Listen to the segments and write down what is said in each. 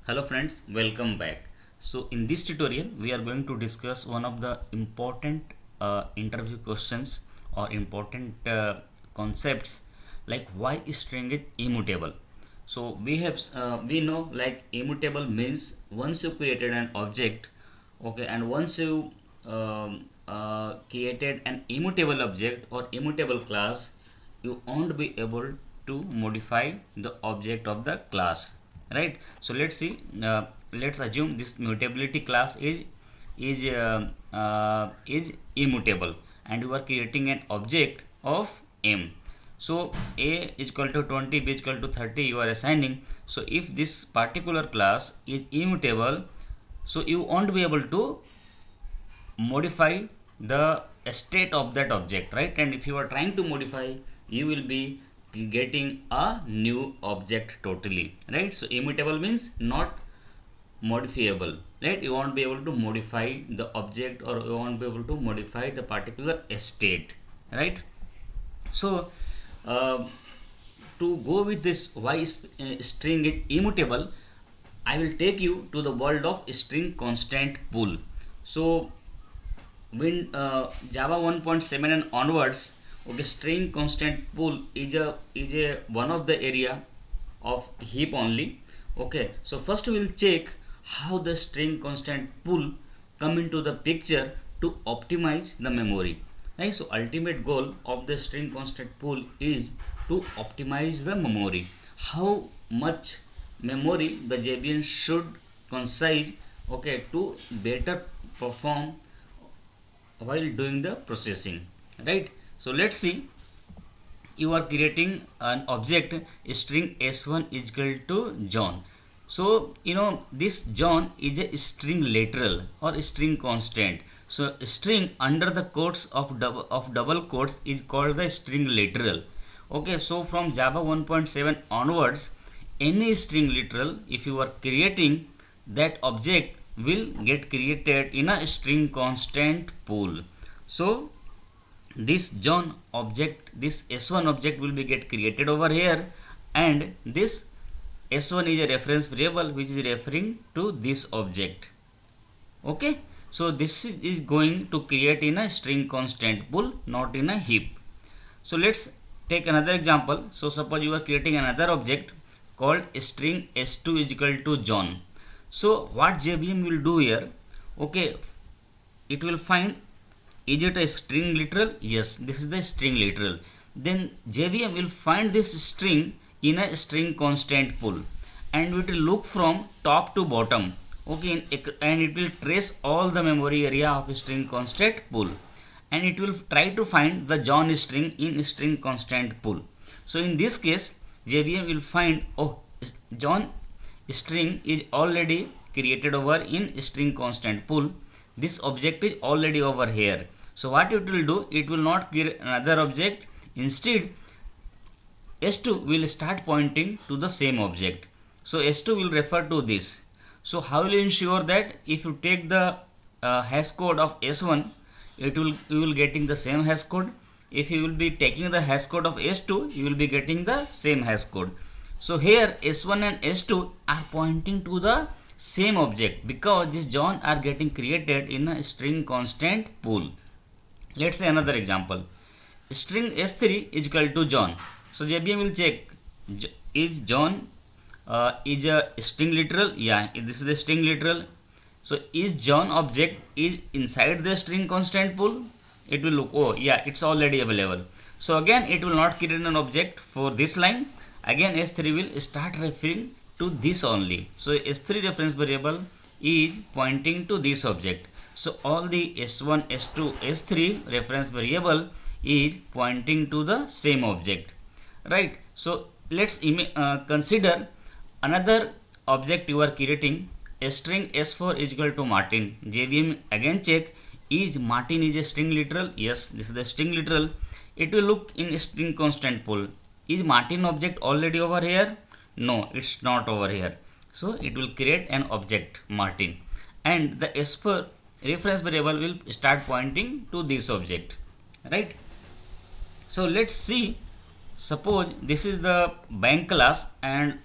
Hello friends, welcome back. So in this tutorial we are going to discuss one of the important interview questions or important concepts like why string is immutable. So we know like immutable means once you created an object, okay, and once you created an immutable object or immutable class, you won't be able to modify the object of the class, right? So let's see, let's assume this mutability class is immutable and you are creating an object of m. So a is equal to 20, b is equal to 30 you are assigning. So if this particular class is immutable, so you won't be able to modify the state of that object, right? And if you are trying to modify, you will be getting a new object totally, right? So immutable means not modifiable, right? You won't be able to modify the object or you won't be able to modify the particular state, right? So uh, to go with this why string is immutable, I will take you to the world of string constant pool. So when Java 1.7 and onwards, okay, string constant pool is a one of the area of heap only. Okay, so first we will check how the string constant pool come into the picture to optimize the memory, right? So ultimate goal of the string constant pool is to optimize the memory. How much memory the JVM should concise, okay, to better perform while doing the processing, right? So let's see, you are creating an object string s1 is equal to John. So you know this John is a string literal or string constant. So string under the quotes of double quotes is called the string literal. Okay, so from Java 1.7 onwards, any string literal if you are creating, that object will get created in a string constant pool. So this John object, this s1 object will be get created over here, and this s1 is a reference variable which is referring to this object. Okay, so this is going to create in a string constant pool, not in a heap. So let's take another example. So suppose you are creating another object called string s2 is equal to John. So what JVM will do here, okay, it will find, is it a string literal? Yes, this is the string literal. Then JVM will find this string in a string constant pool and it will look from top to bottom, okay, and it will trace all the memory area of string constant pool and it will try to find the John string in string constant pool. So in this case JVM will find, oh, John string is already created over in string constant pool, this object is already over here. So what it will do, it will not create another object, instead s2 will start pointing to the same object. So s2 will refer to this. So how will you ensure that if you take the hash code of s1, you will getting the same hash code. If you will be taking the hash code of s2, you will be getting the same hash code. So here s1 and s2 are pointing to the same object because this John are getting created in a string constant pool. Let's say another example, string s3 is equal to John. So JVM will check, is John is a string literal? Yeah, this is a string literal. So is John object is inside the string constant pool? It will look, oh yeah, it's already available. So again it will not create an object for this line. Again s3 will start referring to this only. So s3 reference variable is pointing to this object. So all the s1, s2, s3 reference variable is pointing to the same object, right? So let's consider another object you are creating, a string s4 is equal to Martin. JVM again check, is Martin is a string literal? Yes, this is the string literal. It will look in string constant pool. Is Martin object already over here? No, it's not over here. So it will create an object Martin and the s4 reference variable will start pointing to this object, right? So let's see, suppose this is the bank class and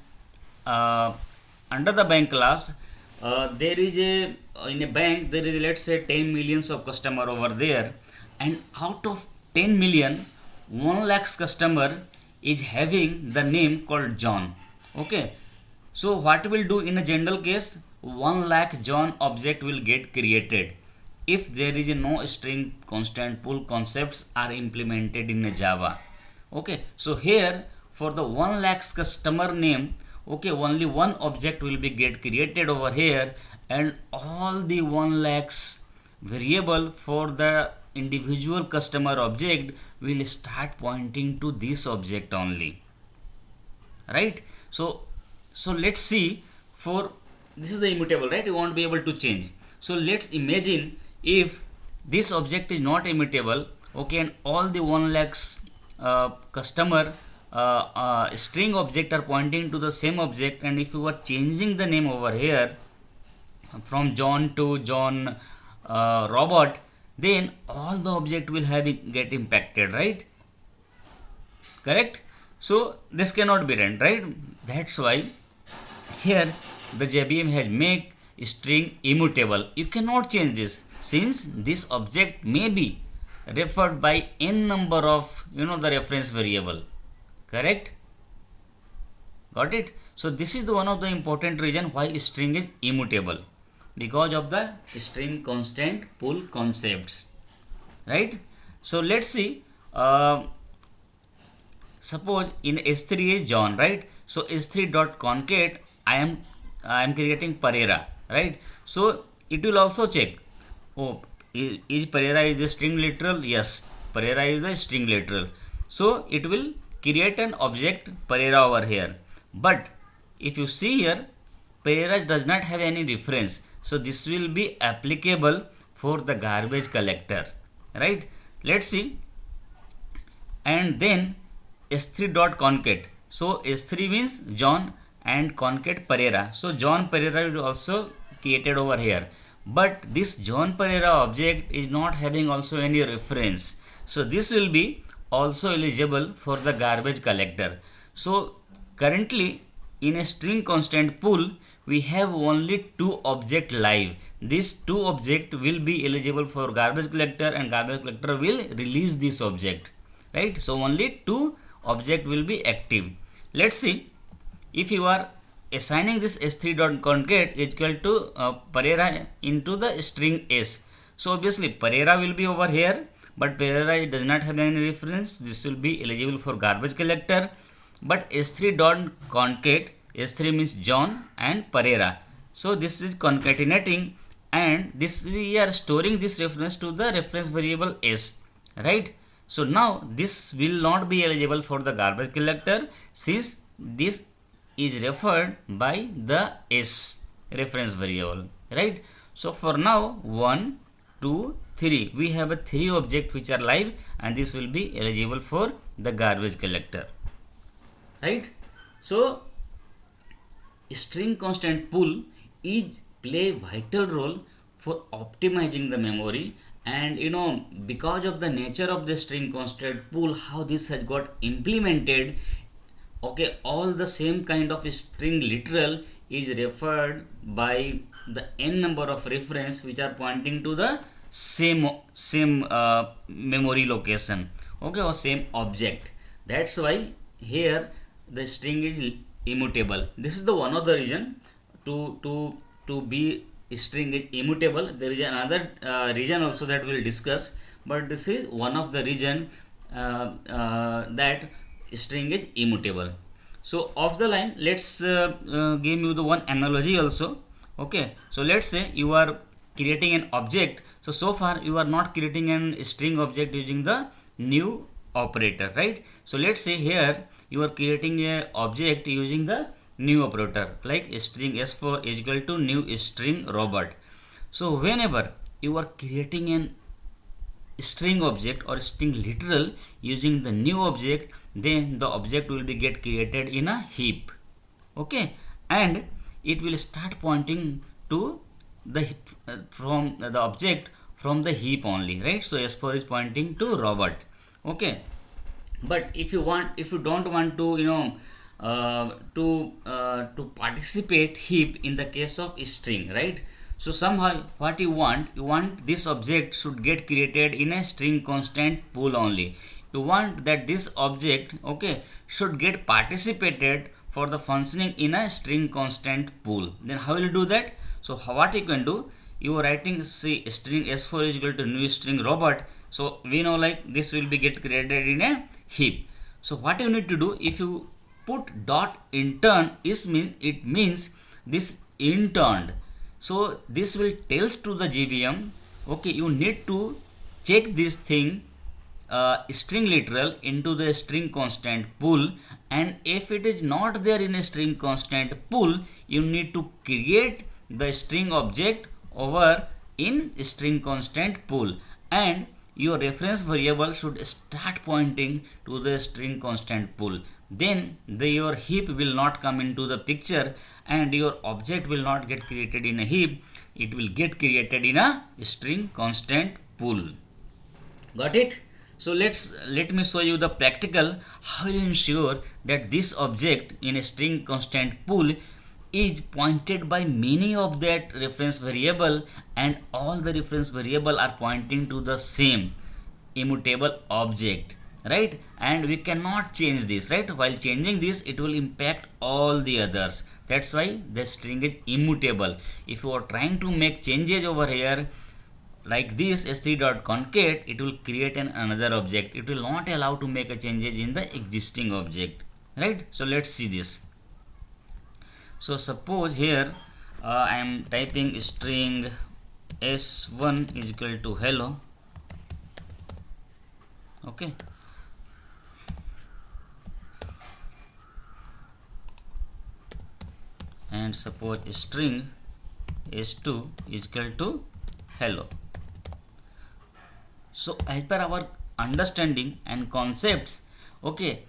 under the bank class, there is a in a bank there is, let's say, 10 millions of customer over there, and out of 10 million, 1 lakhs customer is having the name called John. Okay, so what we'll do in a general case, 1 lakh John object will get created if there is no string constant pool concepts are implemented in a Java. Okay, so here for the 1 lakhs customer name, okay, only one object will be get created over here, and all the 1 lakhs variable for the individual customer object will start pointing to this object only, right? So let's see, for this is the immutable, right? You won't be able to change. So let's imagine if this object is not immutable, okay, and all the 1 lakhs customer string object are pointing to the same object, and if you are changing the name over here from John to John Robert, then all the object will get impacted, right? Correct? So this cannot be run, right? That's why here the JVM has make string immutable. You cannot change this, since this object may be referred by n number of the reference variable. Correct? Got it? So this is the one of the important reason why string is immutable, because of the string constant pool concepts, right? So let's see, suppose in S3 is John, right? So S3 dot concat I am creating Pereira, right? So it will also check, oh, is Pereira is a string literal? Yes, Pereira is the string literal. So it will create an object Pereira over here. But if you see here, Pereira does not have any reference. So this will be applicable for the garbage collector, right? Let's see. And then S3 dot concat. So S3 means John and concat Pereira. So John Pereira will also created over here. But this John Pereira object is not having also any reference. So this will be also eligible for the garbage collector. So currently in a string constant pool, we have only 2 object live. These 2 object will be eligible for garbage collector, and garbage collector will release this object, right? So only 2 object will be active. Let's see, if you are assigning this S3 dot concat is equal to Pereira into the string S. So obviously Pereira will be over here, but Pereira does not have any reference. This will be eligible for garbage collector. But S3 dot concat, S3 means John and Pereira. So this is concatenating, and this we are storing this reference to the reference variable S, right? So now this will not be eligible for the garbage collector, since this is referred by the S reference variable, right? So for now 1, 2, 3, we have a 3 object which are live, and this will be eligible for the garbage collector, right? So string constant pool is play vital role for optimizing the memory, and because of the nature of the string constant pool, how this has got implemented, okay, all the same kind of string literal is referred by the n number of reference which are pointing to the same memory location, okay, or same object. That's why here the string is immutable. This is the one of the reason to be string is immutable. There is another reason also that we'll discuss, but this is one of the reason that string is immutable. So off the line, let's give you the one analogy also. Okay, so let's say you are creating an object. So far you are not creating an string object using the new operator, right? So let's say here you are creating a object using the new operator, like string s4 is equal to new string Robert. So whenever you are creating an string object or string literal using the new object, then the object will be get created in a heap, okay, and it will start pointing to the from the object from the heap only, right? So s4 is pointing to Robert, okay. But if you don't want to to participate heap in the case of string, right? So somehow what you want this object should get created in a string constant pool only. You want that this object, okay, should get participated for the functioning in a string constant pool. Then how will you do that? So what you can do, you are writing, see, string s4 is equal to new string robot. So we know like this will be get created in a heap. So what you need to do, if you put dot intern, it means this interned. So this will tells to the JVM, okay, you need to check this thing, string literal into the string constant pool, and if it is not there in a string constant pool, you need to create the string object over in string constant pool, and your reference variable should start pointing to the string constant pool. Then your heap will not come into the picture and your object will not get created in a heap, it will get created in a string constant pool. Got it? So let me show you the practical how you ensure that this object in a string constant pool is pointed by many of that reference variable, and all the reference variable are pointing to the same immutable object, right? And we cannot change this, right? While changing this, it will impact all the others. That's why the string is immutable. If you are trying to make changes over here like this s3.concat, it will create another object. It will not allow to make a changes in the existing object, right? So let's see this. So suppose here I am typing string s1 is equal to hello, okay, and suppose string s2 is equal to hello. So as per our understanding and concepts, okay,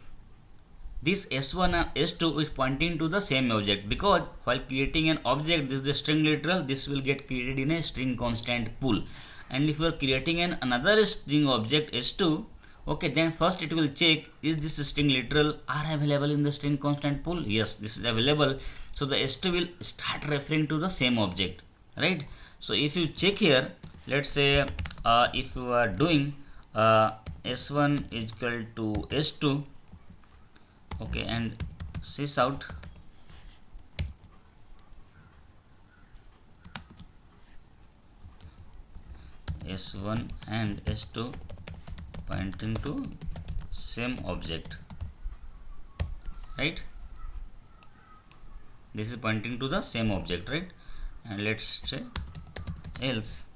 this s1 and s2 is pointing to the same object, because while creating an object, this is the string literal, this will get created in a string constant pool. And if you are creating another string object s2, okay, then first it will check, is this string literal are available in the string constant pool? Yes, this is available. So the s2 will start referring to the same object, right? So if you check here, let's say if you are doing s1 is equal to s2, okay, and sys out s1 and s2 pointing to same object, right? This is pointing to the same object, right? And let's check else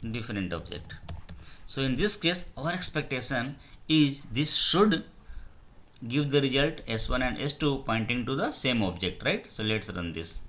different object. So in this case, our expectation is this should give the result s1 and s2 pointing to the same object, right? So let's run this.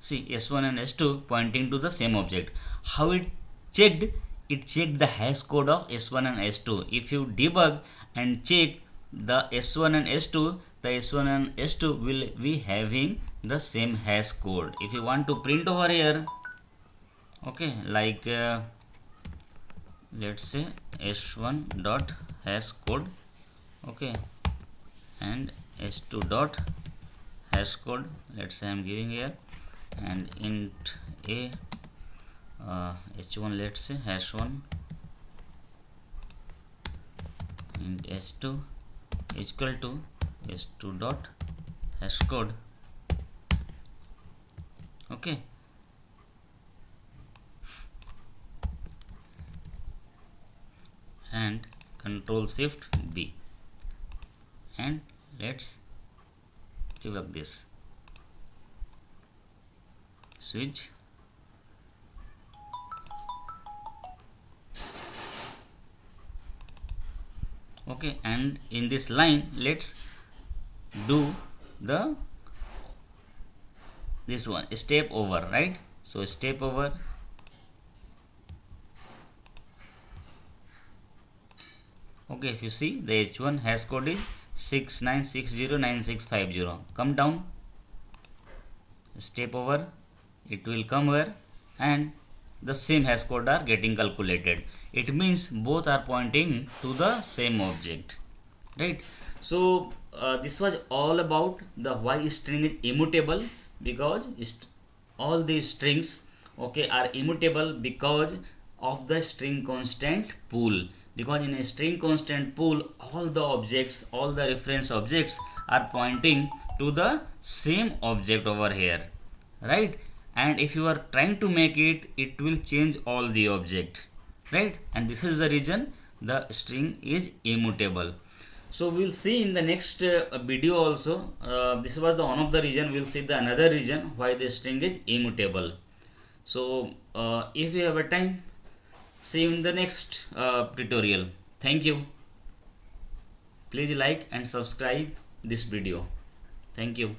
See, s1 and s2 pointing to the same object. How it checked? It checked the hash code of s1 and s2. If you debug and check the s1 and s2, the s1 and s2 will be having the same hash code. If you want to print over here, okay, like let's say s1 dot hash code, okay, and s2 dot hash code, let's say I'm giving here, and int a h1, let's say hash1, int h2 is equal to s2 dot hash code, okay, and control shift B, and let's debug this. Switch, okay, and in this line let's do the this one step over, right? So step over, okay, if you see the h1 hash code is 69609650. Come down, step over, it will come here, and the same hash code are getting calculated. It means both are pointing to the same object, right? So this was all about the why string is immutable, because all these strings, okay, are immutable because of the string constant pool. Because in a string constant pool, all the objects, all the reference objects are pointing to the same object over here, right? And if you are trying to make it, it will change all the object, right? And this is the reason the string is immutable. So we'll see in the next video also. This was the one of the reason. We'll see the another reason why the string is immutable. So if you have a time, see you in the next tutorial. Thank you. Please like and subscribe this video. Thank you.